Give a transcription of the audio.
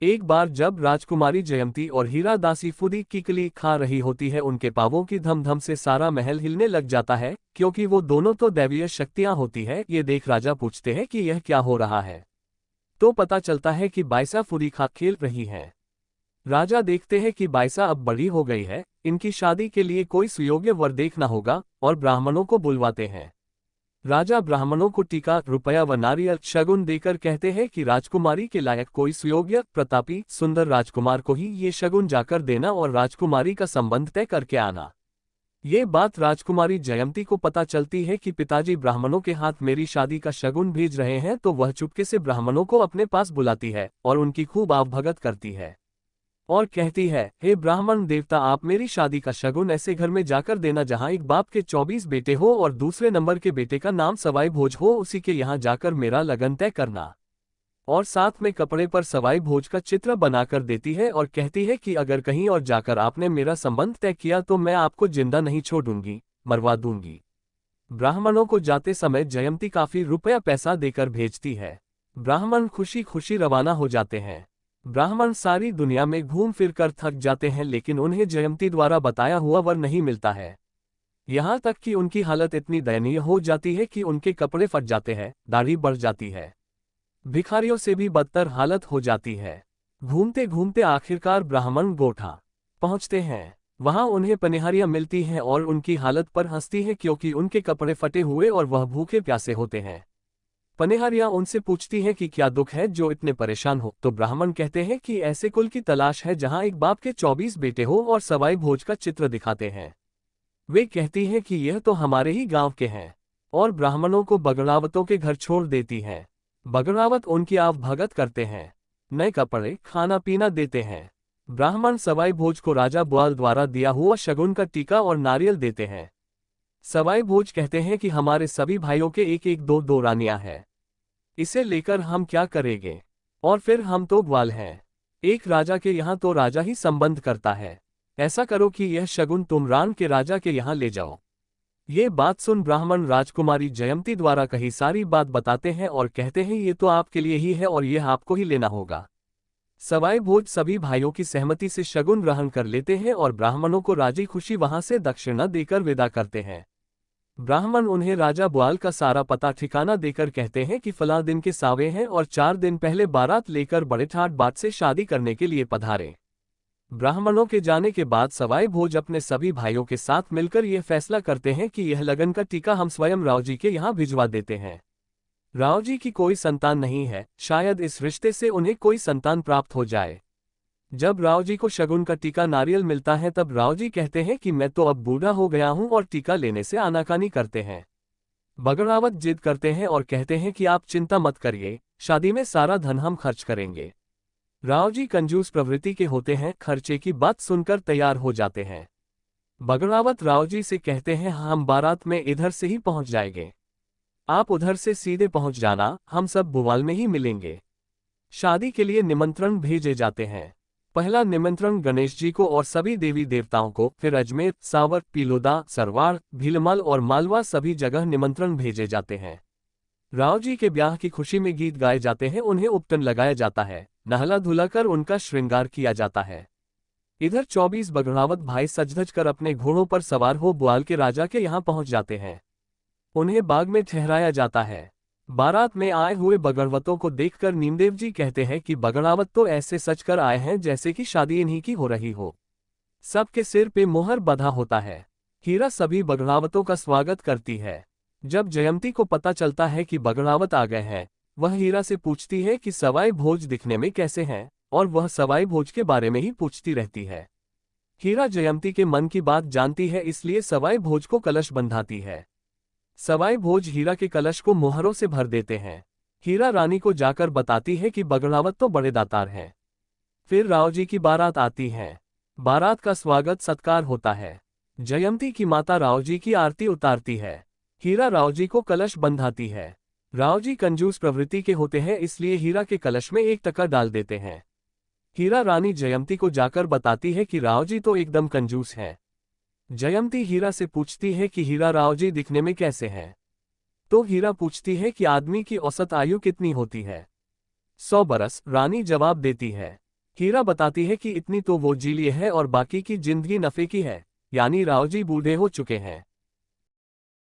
एक बार जब राजकुमारी जयंती और हीरा दासी फूदी किकली खा रही होती है, उनके पावों की धम-धम से सारा महल हिलने लग जाता है, क्योंकि वो दोनों तो दैवीय शक्तियां होती है। ये देख राजा पूछते हैं कि यह क्या हो रहा है। तो पता चलता है कि बाइसा फूदी खा खेल रही हैं। राजा देखते हैं कि बाइसा अब बड़ी हो गई है, इनकी शादी के लिए कोई सुयोग्य वर देखना होगा, और ब्राह्मणों को बुलवाते हैं। राजा ब्राह्मणों को टीका, रुपया व नारियल शगुन देकर कहते हैं कि राजकुमारी के लायक कोई सुयोग्य, प्रतापी, सुंदर राजकुमार को ही ये शगुन जाकर देना और राजकुमारी का संबंध तय करके आना। ये बात राजकुमारी जयंती को पता चलती है कि पिताजी ब्राह्मणों के हाथ मेरी शादी का शगुन भेज रहे हैं, तो वह चुपके से ब्राह्मणों को अपने पास बुलाती है और उनकी खूब आवभगत करती है और कहती है, हे ब्राह्मण देवता, आप मेरी शादी का शगुन ऐसे घर में जाकर देना जहां एक बाप के 24 बेटे हो और दूसरे नंबर के बेटे का नाम सवाई भोज हो, उसी के यहाँ जाकर मेरा लगन तय करना। और साथ में कपड़े पर सवाई भोज का चित्र बनाकर देती है और कहती है कि अगर कहीं और जाकर आपने मेरा संबंध तय किया तो मैं आपको जिंदा नहीं छोड़ूंगी, मरवा दूंगी। ब्राह्मणों को जाते समय जयंती काफी रुपया पैसा देकर भेजती है। ब्राह्मण खुशी खुशी रवाना हो जाते हैं। ब्राह्मण सारी दुनिया में घूम फिर कर थक जाते हैं, लेकिन उन्हें जयंती द्वारा बताया हुआ वर नहीं मिलता है। यहाँ तक कि उनकी हालत इतनी दयनीय हो जाती है कि उनके कपड़े फट जाते हैं, दाढ़ी बढ़ जाती है, भिखारियों से भी बदतर हालत हो जाती है। घूमते घूमते आखिरकार ब्राह्मण गोठा पहुँचते हैं। वहां उन्हें पनिहारियां मिलती हैं और उनकी हालत पर हंसती है, क्योंकि उनके कपड़े फटे हुए और वह भूखे प्यासे होते हैं। पनिहारियां उनसे पूछती हैं कि क्या दुख है जो इतने परेशान हो, तो ब्राह्मण कहते हैं कि ऐसे कुल की तलाश है जहां एक बाप के 24 बेटे हो और सवाई भोज का चित्र दिखाते हैं। वे कहती हैं कि यह तो हमारे ही गांव के हैं, और ब्राह्मणों को बगड़ावतों के घर छोड़ देती हैं। बगड़ावत उनकी आवभगत करते हैं, नए कपड़े, खाना पीना देते हैं। ब्राह्मण सवाई भोज को राजा बुआल द्वारा दिया हुआ शगुन का टीका और नारियल देते हैं। सवाई भोज कहते हैं कि हमारे सभी भाइयों के एक एक दो दो रानियां हैं, इसे लेकर हम क्या करेंगे, और फिर हम तो ग्वाल हैं। एक राजा के यहाँ तो राजा ही संबंध करता है। ऐसा करो कि यह शगुन तुम रान के राजा के यहाँ ले जाओ। ये बात सुन ब्राह्मण राजकुमारी जयंती द्वारा कही सारी बात बताते हैं और कहते हैं ये तो आपके लिए ही है और यह आपको ही लेना होगा। सवाई भोज सभी भाइयों की सहमति से शगुन ग्रहण कर लेते हैं और ब्राह्मणों को राजी खुशी वहां से दक्षिणा देकर विदा करते हैं। ब्राह्मण उन्हें राजा बुआल का सारा पता ठिकाना देकर कहते हैं कि फलां दिन के सावे हैं और 4 दिन पहले बारात लेकर बड़े ठाट बाट से शादी करने के लिए पधारें। ब्राह्मणों के जाने के बाद सवाई भोज अपने सभी भाइयों के साथ मिलकर यह फैसला करते हैं कि यह लगन का टीका हम स्वयं राव जी के यहाँ भिजवा देते हैं। राव जी की कोई संतान नहीं है, शायद इस रिश्ते से उन्हें कोई संतान प्राप्त हो जाए। जब राव जी को शगुन का टीका नारियल मिलता है तब राव जी कहते हैं कि मैं तो अब बूढ़ा हो गया हूं और टीका लेने से आनाकानी करते हैं। बगड़ावत जिद करते हैं और कहते हैं कि आप चिंता मत करिए, शादी में सारा धन हम खर्च करेंगे। राव जी कंजूस प्रवृत्ति के होते हैं, खर्चे की बात सुनकर तैयार हो जाते हैं। बगड़ावत राव जी से कहते हैं हम बारात में इधर से ही पहुंच जाएंगे, आप उधर से सीधे पहुंच जाना, हम सब बुवाल में ही मिलेंगे। शादी के लिए निमंत्रण भेजे जाते हैं। पहला निमंत्रण गणेश जी को और सभी देवी देवताओं को, फिर अजमेर, सावर, पीलोदा, सरवाड़, भीलमल और मालवा सभी जगह निमंत्रण भेजे जाते हैं। राव जी के ब्याह की खुशी में गीत गाए जाते हैं, उन्हें उपटन लगाया जाता है, नहला धुला कर उनका श्रृंगार किया जाता है। इधर 24 बगड़ावत भाई सज-धज कर अपने घोड़ों पर सवार हो बुआल के राजा के यहाँ पहुंच जाते हैं। उन्हें बाग में ठहराया जाता है। बारात में आए हुए बगड़वतों को देखकर नीमदेव जी कहते हैं कि बगड़ावत तो ऐसे सच कर आए हैं जैसे कि शादी इन्हीं की हो रही हो। सबके सिर पे मोहर बंधा होता है। हीरा सभी बगड़ावतों का स्वागत करती है। जब जयंती को पता चलता है कि बगड़ावत आ गए हैं, वह हीरा से पूछती है कि सवाई भोज दिखने में कैसे हैं, और वह सवाई भोज के बारे में ही पूछती रहती है। हीरा जयंती के मन की बात जानती है, इसलिए सवाई भोज को कलश बंधाती है। सवाई भोज हीरा के कलश को मोहरों से भर देते हैं। हीरा रानी को जाकर बताती है कि बगड़ावत तो बड़े दातार हैं। फिर राव जी की बारात आती है। बारात का स्वागत सत्कार होता है। जयंती की माता राव जी की आरती उतारती है। हीरा राव जी को कलश बंधाती है। राव जी कंजूस प्रवृत्ति के होते हैं, इसलिए हीरा के कलश में 1 टका डाल देते हैं। हीरा रानी जयंती को जाकर बताती है कि राव जी तो एकदम कंजूस हैं। जयंती हीरा से पूछती है कि हीरा राव जी दिखने में कैसे हैं। तो हीरा पूछती है कि आदमी की औसत आयु कितनी होती है। 100 बरस, रानी जवाब देती है। हीरा बताती है कि इतनी तो वो जी लिए है और बाकी की जिंदगी नफे की है, यानी राव जी बूढ़े हो चुके हैं।